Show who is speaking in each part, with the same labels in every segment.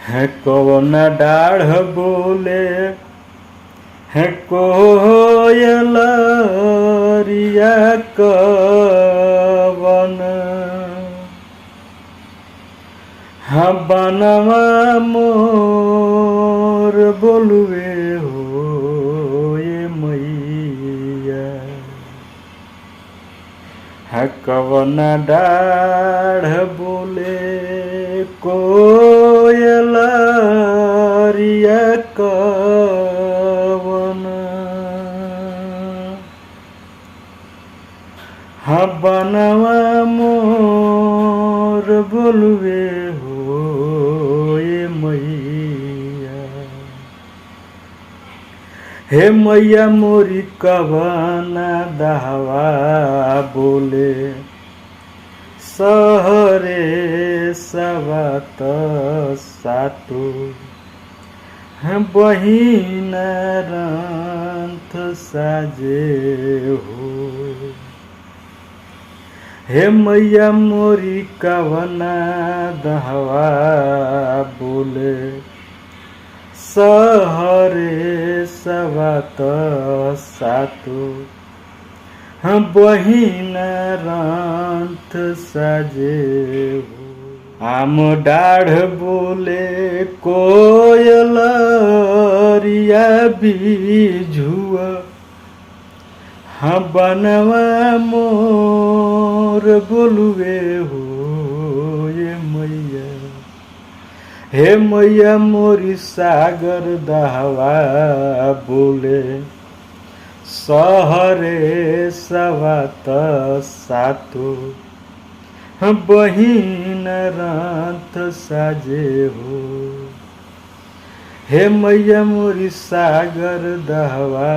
Speaker 1: है कौन डाढ़ बोले है कोयलरिया कवन हाँ बनवा मोर बोलुए हो ये मैया है कवन डाढ़ बोले कोयलरिया कवन हाँ बनवा मोर बोलुए हो ये मैया हे मैया मोरी कवना दहवा बोले सहरे सवत सातु बहिन रंथ साजे हो हे मैया मोरी कवना दहवा बोले सहरे सवत सातु बहिन रंथ साजे हो आम डाढ़ बोले कोयलरिया बिझुआ हाँ बनवा मोर बोलुए हो ये मैया हे मैया मोरी सागर दहवा बोले सहरे सवत सातु बहिन रंथ साजे हो हे मैया मोरी सागर दहवा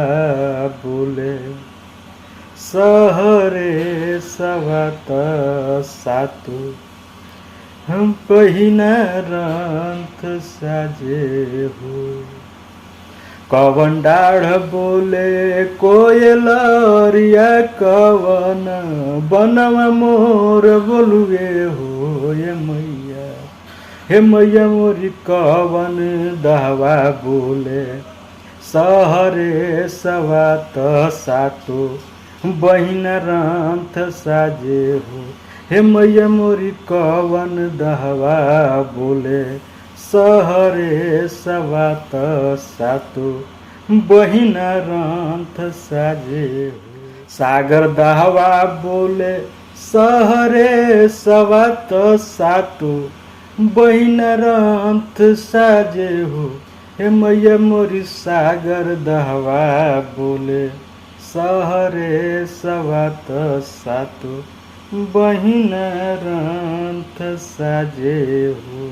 Speaker 1: बोले सहरे सवत सातु बहिन रंथ साजे हो कवन डाढ़ बोले कोयलरिया कवन बनवा मोर बोलुए हो ये मैया हे मैया मोरी कवन दहवा बोले सहरे सवत सातु बहिन रंथ साजे हो हे मैया मोरी कवन दहवा बोले सहरे सवत सातु बहिन रंथ साजे हो सागर दहवा बोले सहरे सवत सातु बहिन रंथ साजे हो हे मैया मोरी सागर दहवा बोले सहरे सवत सातु बहिन रंथ साजे हो।